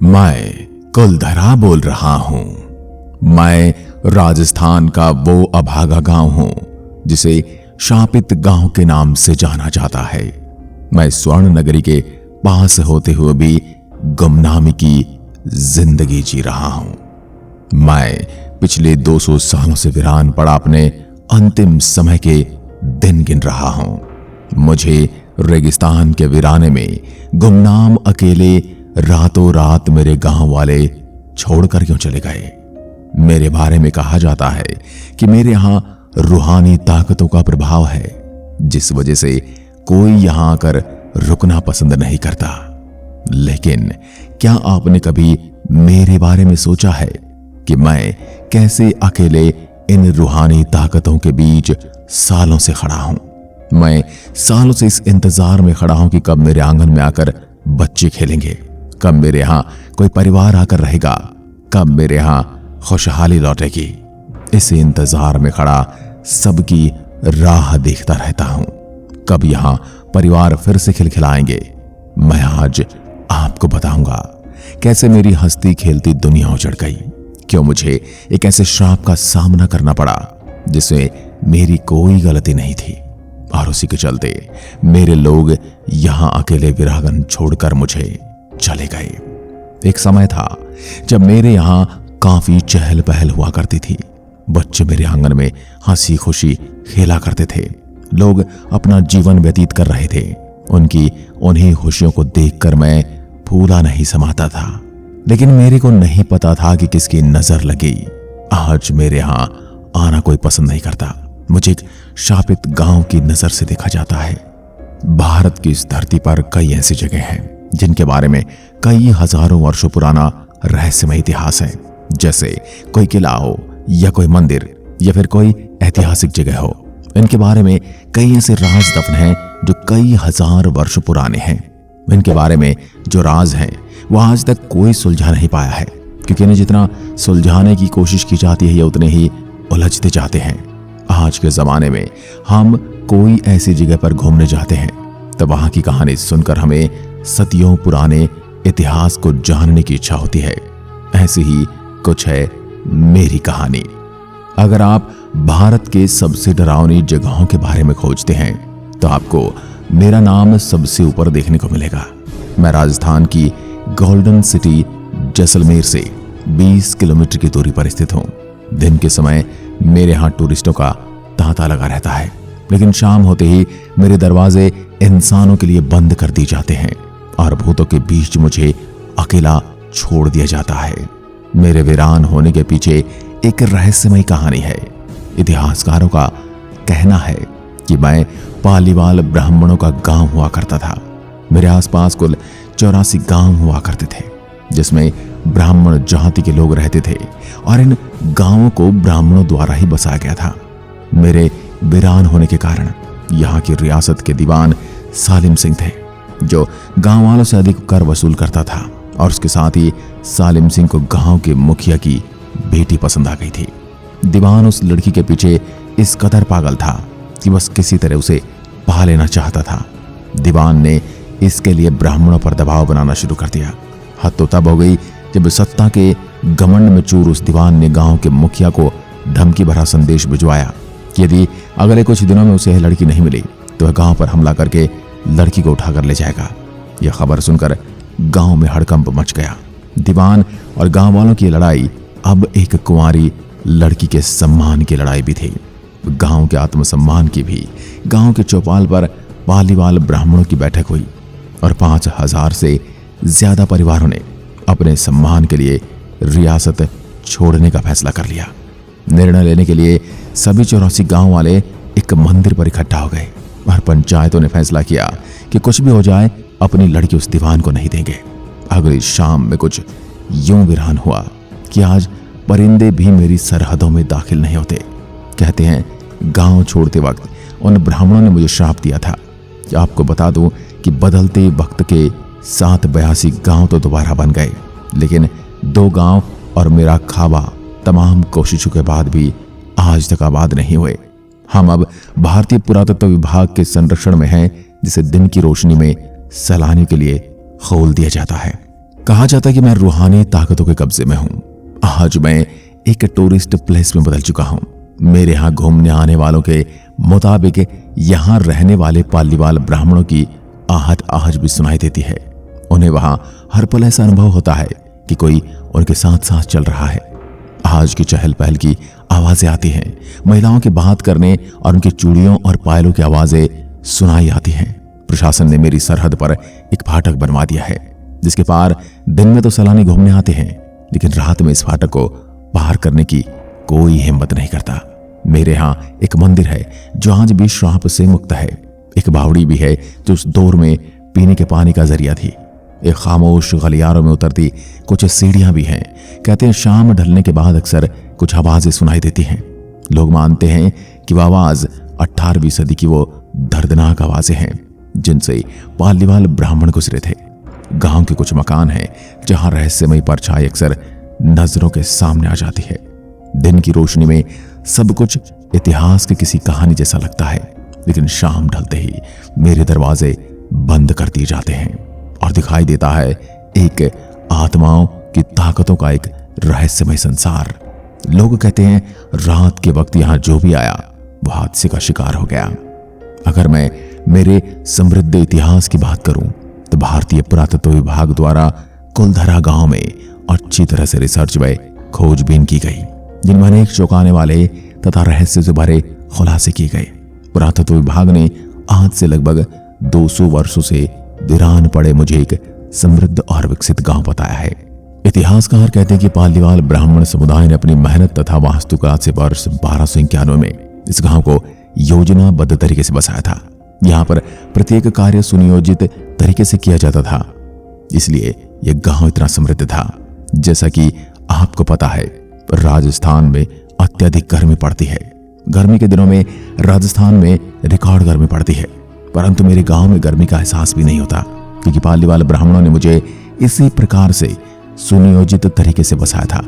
मैं कुलधरा बोल रहा हूं। मैं राजस्थान का वो अभागा गांव हूं जिसे शापित गांव के नाम से जाना जाता है। मैं स्वर्ण नगरी के पास होते हुए भी गुमनामी की जिंदगी जी रहा हूं। मैं पिछले 200 सालों से वीरान पड़ा अपने अंतिम समय के दिन गिन रहा हूं। मुझे रेगिस्तान के वीराने में गुमनाम अकेले रातों रात मेरे गांव वाले छोड़कर क्यों चले गए। मेरे बारे में कहा जाता है कि मेरे यहां रूहानी ताकतों का प्रभाव है, जिस वजह से कोई यहां आकर रुकना पसंद नहीं करता। लेकिन क्या आपने कभी मेरे बारे में सोचा है कि मैं कैसे अकेले इन रूहानी ताकतों के बीच सालों से खड़ा हूं। मैं सालों से इस इंतजार में खड़ा हूं कि कब मेरे आंगन में आकर बच्चे खेलेंगे, कब मेरे यहां कोई परिवार आकर रहेगा, कब मेरे यहां खुशहाली लौटेगी। इस इंतजार में खड़ा सबकी राह देखता रहता हूं, कब यहां परिवार फिर से खिलखिलाएंगे। मैं आज आपको बताऊंगा कैसे मेरी हंसती खेलती दुनिया उजड़ गई, क्यों मुझे एक ऐसे श्राप का सामना करना पड़ा जिसमें मेरी कोई गलती नहीं थी, और उसी के चलते मेरे लोग यहां अकेले विरागन छोड़कर मुझे चले गए। एक समय था जब मेरे यहां काफी चहल पहल हुआ करती थी। बच्चे मेरे आंगन में हंसी खुशी खेला करते थे। लोग अपना जीवन व्यतीत कर रहे थे। उनकी उन्हीं खुशियों को देखकर मैं फूला नहीं समाता था। लेकिन मेरे को नहीं पता था कि किसकी नजर लगी। आज मेरे यहां आना कोई पसंद नहीं करता। मुझे एक शापित गांव की नजर से देखा जाता है। भारत की इस धरती पर कई ऐसी जगह हैं जिनके बारे में कई हजारों वर्षों पुराना रहस्यमय इतिहास है, जैसे कोई किला हो या कोई मंदिर या फिर कोई ऐतिहासिक जगह हो। इनके बारे में कई ऐसे राज दफन हैं जो कई हजार वर्ष पुराने हैं। इनके बारे में जो राज हैं वो आज तक कोई सुलझा नहीं पाया है, क्योंकि इन्हें जितना सुलझाने की कोशिश की जाती है ये उतने ही उलझते जाते हैं। आज के जमाने में हम कोई ऐसी जगह पर घूमने जाते हैं तो वहां की कहानी सुनकर हमें सदियों पुराने इतिहास को जानने की इच्छा होती है। ऐसी ही कुछ है मेरी कहानी। अगर आप भारत के सबसे डरावनी जगहों के बारे में खोजते हैं तो आपको मेरा नाम सबसे ऊपर देखने को मिलेगा। मैं राजस्थान की गोल्डन सिटी जैसलमेर से 20 किलोमीटर की दूरी पर स्थित हूं। दिन के समय मेरे यहां टूरिस्टों का तांता लगा रहता है, लेकिन शाम होते ही मेरे दरवाजे इंसानों के लिए बंद कर दिए जाते हैं और भूतों के बीच मुझे अकेला छोड़ दिया जाता है। मेरे वीरान होने के पीछे एक रहस्यमय कहानी है। इतिहासकारों का कहना है कि मैं पालीवाल ब्राह्मणों का गांव हुआ करता था। मेरे आसपास कुल 84 गांव हुआ करते थे जिसमें ब्राह्मण जाति के लोग रहते थे, और इन गांवों को ब्राह्मणों द्वारा ही बसाया गया था। मेरे वीरान होने के कारण यहाँ की रियासत के दीवान सालिम सिंह थे, जो गांव वालों से अधिक कर वसूल करता था, और उसके साथ ही सालिम सिंह को गांव के मुखिया की बेटी पसंद आ गई थी। दीवान उस लड़की के पीछे इस कदर पागल था कि बस किसी तरह उसे पा लेना चाहता था। दीवान ने इसके लिए ब्राह्मणों पर दबाव बनाना शुरू कर दिया। हद तो तब हो गई जब सत्ता के घमंड में चूर उस दीवान ने गांव के मुखिया को धमकी भरा संदेश भिजवाया कि यदि अगले कुछ दिनों में उसे लड़की नहीं मिली तो वह गांव पर हमला करके लड़की को उठाकर ले जाएगा। यह खबर सुनकर गांव में हड़कंप मच गया। दीवान और गांव वालों की लड़ाई अब एक कुंवारी लड़की के सम्मान की लड़ाई भी थी, गांव के आत्मसम्मान की भी। गांव के चौपाल पर पालीवाल ब्राह्मणों की बैठक हुई और 5000 से ज्यादा परिवारों ने अपने सम्मान के लिए रियासत छोड़ने का फैसला कर लिया। निर्णय लेने के लिए सभी 84 गांव वाले एक मंदिर पर इकट्ठा हो गए और पंचायतों ने फैसला किया कि कुछ भी हो जाए अपनी लड़की उस दीवान को नहीं देंगे। अगली शाम में कुछ यूं वीरान हुआ कि आज परिंदे भी मेरी सरहदों में दाखिल नहीं होते। कहते हैं गांव छोड़ते वक्त उन ब्राह्मणों ने मुझे श्राप दिया था। कि आपको बता दूं कि बदलते वक्त के 782 गांव तो दोबारा बन गए, लेकिन 2 गांव और मेरा खाबा तमाम कोशिशों के बाद भी आज तक आबाद नहीं हुए। हम अब भारतीय पुरातत्व विभाग के संरक्षण में हैं, जिसे दिन की रोशनी में सैलानियों के लिए खोल दिया जाता है। कहा जाता है कि मैं रूहानी ताकतों के कब्जे में हूं। आज मैं एक टूरिस्ट प्लेस में बदल चुका हूं। मेरे यहां घूमने आने वालों के मुताबिक यहां रहने वाले पालीवाल ब्राह्मणों की आहट आज भी सुनाई देती है। उन्हें वहां हर पल ऐसा अनुभव होता है कि कोई उनके साथ साथ चल रहा है। आज की चहल पहल की आवाजें आती हैं, महिलाओं की बात करने और उनकी चूड़ियों और पायलों की आवाजें सुनाई आती हैं। प्रशासन ने मेरी सरहद पर एक फाटक बनवा दिया है, जिसके पार दिन में तो सैलानी घूमने आते हैं, लेकिन रात में इस फाटक को पार करने की कोई हिम्मत नहीं करता। मेरे यहाँ एक मंदिर है जो आज भी श्राप से मुक्त है। एक बावड़ी भी है जो उस दौर में पीने के पानी का जरिया थी। एक खामोश गलियारों में उतरती कुछ सीढ़ियां भी हैं। कहते हैं शाम ढलने के बाद अक्सर कुछ आवाजें सुनाई देती हैं। लोग मानते हैं कि वह आवाज 18वीं सदी की वो दर्दनाक आवाजें हैं जिनसे पालीवाल ब्राह्मण गुजरे थे। गांव के कुछ मकान हैं जहां रहस्यमय परछाई अक्सर नजरों के सामने आ जाती है। दिन की रोशनी में सब कुछ इतिहास की किसी कहानी जैसा लगता है, लेकिन शाम ढलते ही मेरे दरवाजे बंद कर दिए जाते हैं और दिखाई देता है एक आत्माओं की ताकतों का एक रहस्यमय संसार। लोग कहते हैं रात के वक्त यहां जो भी आया वो हादसे का शिकार हो गया। अगर मैं मेरे समृद्ध इतिहास की बात करूं तो भारतीय पुरातत्व विभाग द्वारा कुलधरा गांव में अच्छी तरह से रिसर्च व खोजबीन की गई, जिनमें अनेक चौंकाने वाले तथा रहस्य से भरे खुलासे किए गए। पुरातत्व विभाग ने आज से लगभग 200 वर्षों से वीरान पड़े मुझे एक समृद्ध और विकसित गांव बताया है। इतिहासकार कहते हैं कि पालीवाल ब्राह्मण समुदाय ने अपनी मेहनत तथा वास्तुकला से वर्ष 1291 में इस गांव को योजनाबद्ध तरीके से बसाया था। यहाँ पर प्रत्येक कार्य सुनियोजित तरीके से किया जाता था, इसलिए यह गांव इतना समृद्ध था। जैसा कि आपको पता है, राजस्थान में अत्यधिक गर्मी पड़ती है। गर्मी के दिनों में राजस्थान में रिकॉर्ड गर्मी पड़ती है, परंतु मेरे गांव में गर्मी का एहसास भी नहीं होता, क्योंकि पालीवाल ब्राह्मणों ने मुझे इसी प्रकार से सुनियोजित तरीके से बसाया था।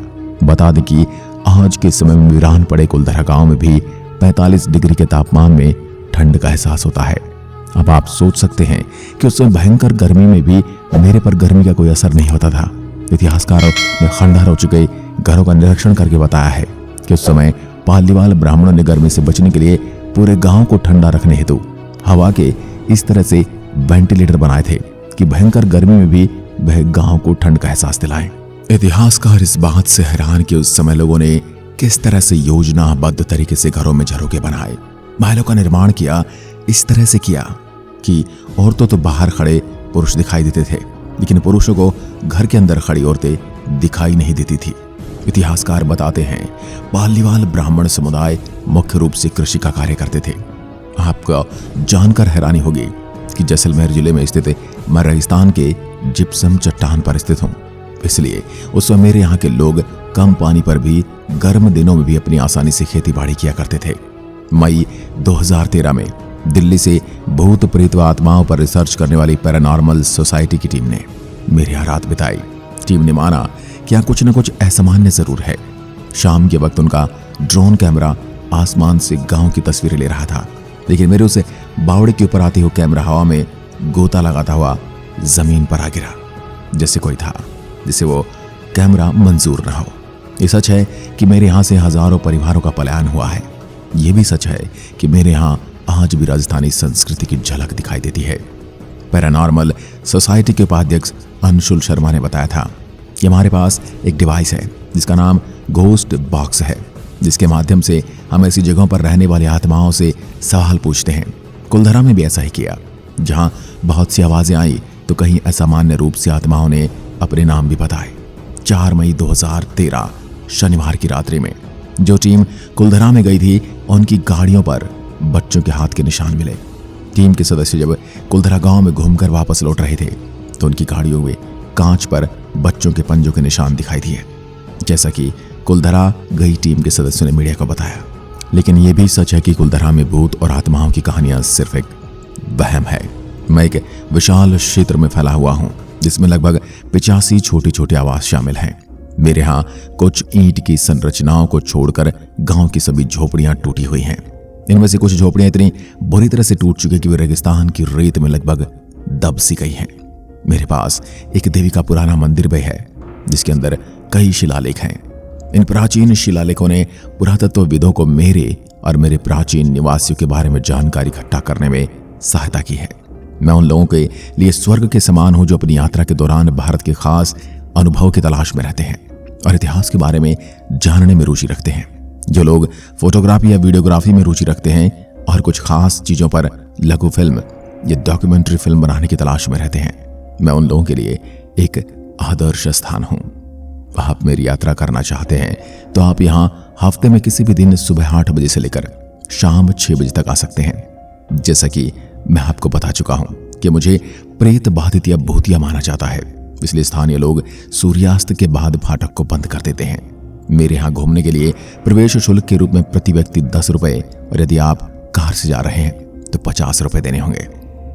बता दें कि आज के समय में वीरान पड़े कुलधरा गांव में भी 45 डिग्री के तापमान में ठंड का एहसास होता है। अब आप सोच सकते हैं कि उस समय भयंकर गर्मी में भी मेरे पर गर्मी का कोई असर नहीं होता था। इतिहासकारों ने खंडहर हो चुके घरों का निरीक्षण करके बताया है कि उस समय पालीवाल ब्राह्मणों ने गर्मी से बचने के लिए पूरे गांव को ठंडा रखने हेतु हवा के इस तरह से वेंटिलेटर बनाए थे कि भयंकर गर्मी में भी वह गांव को ठंड का एहसास दिलाए। इतिहासकार इस बात से हैरान कि उस समय लोगों ने किस तरह से योजनाबद्ध तरीके से घरों में झरोके बनाए, महलों का निर्माण किया। इस तरह से किया कि औरतों तो बाहर खड़े पुरुष दिखाई देते थे, लेकिन पुरुषों को घर के अंदर खड़ी औरतें दिखाई नहीं देती थी। इतिहासकार बताते हैं पालीवाल ब्राह्मण समुदाय मुख्य रूप से कृषि का कार्य करते थे। आपको जानकर हैरानी होगी कि जैसलमेर जिले में स्थित मैं रेगिस्तान के जिप्सम चट्टान पर स्थित हूं, इसलिए उस समय मेरे यहाँ के लोग कम पानी पर भी गर्म दिनों में भी अपनी आसानी से खेती बाड़ी किया करते थे। मई 2013 में दिल्ली से भूत प्रेत व आत्माओं पर रिसर्च करने वाली पैरानॉर्मल सोसाइटी की टीम ने मेरे यहाँ रात बिताई। टीम ने माना कि यहाँ कुछ न कुछ असामान्य जरूर है। शाम के वक्त उनका ड्रोन कैमरा आसमान से गांव की तस्वीरें ले रहा था, लेकिन मेरे उसे बावड़े के ऊपर आते हुए कैमरा हवा में गोता लगाता हुआ जमीन पर आ गिरा, जैसे कोई था जिसे वो कैमरा मंजूर न हो। ये सच है कि मेरे यहाँ से हजारों परिवारों का पलायन हुआ है। ये भी सच है कि मेरे यहाँ आज भी राजस्थानी संस्कृति की झलक दिखाई देती है। पैरानॉर्मल सोसाइटी के उपाध्यक्ष अंशुल शर्मा ने बताया था कि हमारे पास एक डिवाइस है जिसका नाम घोस्ट बॉक्स है, जिसके माध्यम से हम ऐसी जगहों पर रहने वाली आत्माओं से सवाल पूछते हैं। कुलधरा में भी ऐसा ही किया। जहां बहुत सी आवाजें आई तो कहीं असामान्य रूप से आत्माओं ने अपने नाम भी बताए। 4 मई 2013 शनिवार की रात्रि में जो टीम कुलधरा में गई थी, उनकी गाड़ियों पर बच्चों के हाथ के निशान मिले। टीम के सदस्य जब कुलधरा गांव में घूमकर वापस लौट रहे थे तो उनकी गाड़ियों में कांच पर बच्चों के पंजों के निशान दिखाई दिए, जैसा कि कुलधरा गई टीम के सदस्यों ने मीडिया को बताया। लेकिन यह भी सच है कि कुलधरा में भूत और आत्माओं की कहानियां सिर्फ एक वहम है। मैं एक विशाल क्षेत्र में फैला हुआ हूं जिसमें लगभग 85 छोटे छोटे आवास शामिल हैं। मेरे यहाँ कुछ ईंट की संरचनाओं को छोड़कर गांव की सभी झोपड़ियां टूटी हुई हैं। इनमें से कुछ झोपड़ियां इतनी बुरी तरह से टूट चुकी कि वे रेगिस्तान की रेत में लगभग दब सी गई हैं। मेरे पास एक देवी का पुराना मंदिर भी है जिसके अंदर कई शिलालेख हैं। इन प्राचीन शिलालेखों ने पुरातत्वविदों को मेरे और मेरे प्राचीन निवासियों के बारे में जानकारी इकट्ठा करने में सहायता की है। मैं उन लोगों के लिए स्वर्ग के समान हूं जो अपनी यात्रा के दौरान भारत के खास अनुभव की तलाश में रहते हैं और इतिहास के बारे में जानने में रुचि रखते हैं। जो लोग फोटोग्राफी या वीडियोग्राफी में रुचि रखते हैं और कुछ खास चीजों पर लघु फिल्म या डॉक्यूमेंट्री फिल्म बनाने की तलाश में रहते हैं, मैं उन लोगों के लिए एक आदर्श स्थान हूं। आप मेरी यात्रा करना चाहते हैं तो आप यहां हफ्ते में किसी भी दिन सुबह 8 बजे से लेकर शाम 6 बजे तक आ सकते हैं। जैसा कि मैं आपको बता चुका हूं कि मुझे प्रेत बाधित या भूतिया माना जाता है, इसलिए स्थानीय लोग सूर्यास्त के बाद फाटक को बंद कर देते हैं। मेरे यहां घूमने के लिए प्रवेश शुल्क के रूप में प्रति व्यक्ति 10 रुपए और यदि आप कार से जा रहे हैं तो 50 रुपए देने होंगे।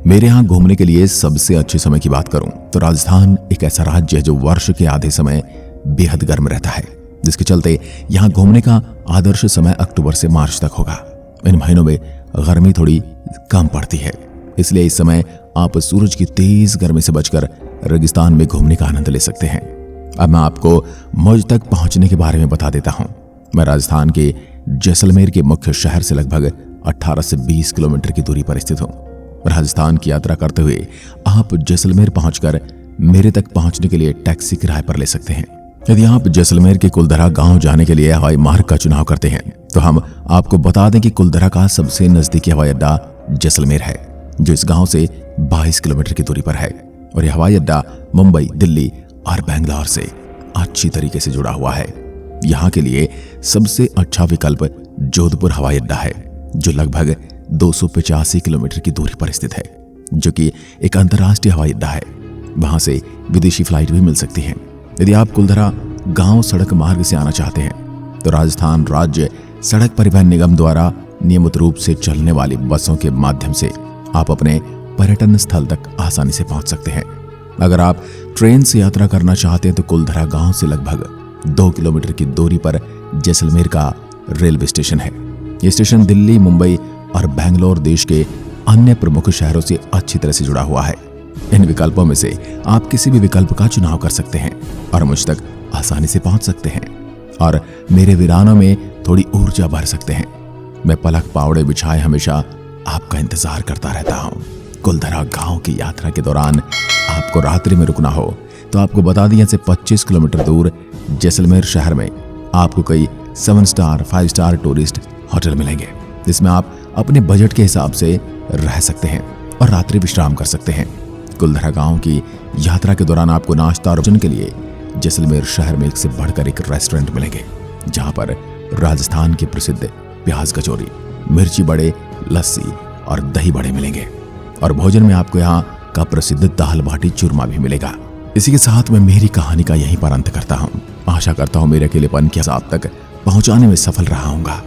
मेरे यहां घूमने के लिए सबसे अच्छे समय की बात करूं तो राजस्थान एक ऐसा राज्य है जो वर्ष के आधे समय बेहद गर्म रहता है, जिसके चलते यहां घूमने का आदर्श समय अक्टूबर से मार्च तक होगा। इन महीनों में गर्मी थोड़ी कम पड़ती है, इसलिए इस समय आप सूरज की तेज गर्मी से बचकर रेगिस्तान में घूमने का आनंद ले सकते हैं। अब मैं आपको मुझ तक पहुंचने के बारे में बता देता हूं। मैं राजस्थान के जैसलमेर के मुख्य शहर से लगभग 18 से 20 किलोमीटर की दूरी पर स्थित हूं। राजस्थान की यात्रा करते हुए आप जैसलमेर पहुंचकर मेरे तक पहुंचने के लिए टैक्सी किराए पर ले सकते हैं। यदि आप जैसलमेर के कुलधरा गांव जाने के लिए हवाई मार्ग का चुनाव करते हैं तो हम आपको बता दें कि कुलधरा का सबसे नजदीकी हवाई अड्डा जैसलमेर है, जो इस गांव से 22 किलोमीटर की दूरी पर है और यह हवाई अड्डा मुंबई, दिल्ली और बेंगलोर से अच्छी तरीके से जुड़ा हुआ है। यहाँ के लिए सबसे अच्छा विकल्प जोधपुर हवाई अड्डा है, जो लगभग 285 किलोमीटर की दूरी पर स्थित है, जो कि एक अंतर्राष्ट्रीय हवाई अड्डा है। वहां से विदेशी फ्लाइट भी मिल सकती है। यदि आप कुलधरा गांव सड़क मार्ग से आना चाहते हैं तो राजस्थान राज्य सड़क परिवहन निगम द्वारा नियमित रूप से चलने वाली बसों के माध्यम से आप अपने पर्यटन स्थल तक आसानी से पहुंच सकते हैं। अगर आप ट्रेन से यात्रा करना चाहते हैं तो कुलधरा गांव से लगभग 2 किलोमीटर की दूरी पर जैसलमेर का रेलवे स्टेशन है। यह स्टेशन दिल्ली, मुंबई और बेंगलोर देश के अन्य प्रमुख शहरों से अच्छी तरह से जुड़ा हुआ है। इन विकल्पों में से आप किसी भी विकल्प का चुनाव कर सकते हैं और मुझ तक आसानी से पहुंच सकते हैं और मेरे वीरानों में थोड़ी ऊर्जा भर सकते हैं। मैं पलक पावड़े बिछाए हमेशा आपका इंतजार करता रहता हूं। कुलधरा गांव की यात्रा के दौरान आपको रात्रि में रुकना हो तो आपको बता दें, से 25 किलोमीटर दूर जैसलमेर शहर में आपको कई 7 स्टार 5 स्टार टूरिस्ट होटल मिलेंगे, जिसमें आप अपने बजट के हिसाब से रह सकते हैं और रात्रि विश्राम कर सकते हैं। कुलधरा गांव की यात्रा के दौरान आपको नाश्ता और भोजन के लिए जैसलमेर शहर में एक से बढ़कर एक रेस्टोरेंट मिलेंगे, जहां पर राजस्थान के प्रसिद्ध प्याज कचौरी, मिर्ची बड़े, लस्सी और दही बड़े मिलेंगे और भोजन में आपको यहाँ का प्रसिद्ध दाल बाटी चूरमा भी मिलेगा। इसी के साथ मैं मेरी कहानी का यहीं पर अंत करता हूँ। आशा करता हूँ मेरे अकेलेपन के आप तक पहुंचाने में सफल रहा हूँगा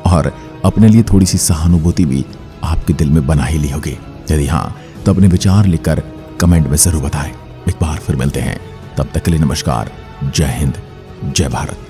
और अपने लिए थोड़ी सी सहानुभूति भी आपके दिल में बना ही ली होगी। यदि हाँ तो अपने विचार लिखकर कमेंट में जरूर बताएं। एक बार फिर मिलते हैं, तब तक के लिए नमस्कार। जय हिंद, जय भारत।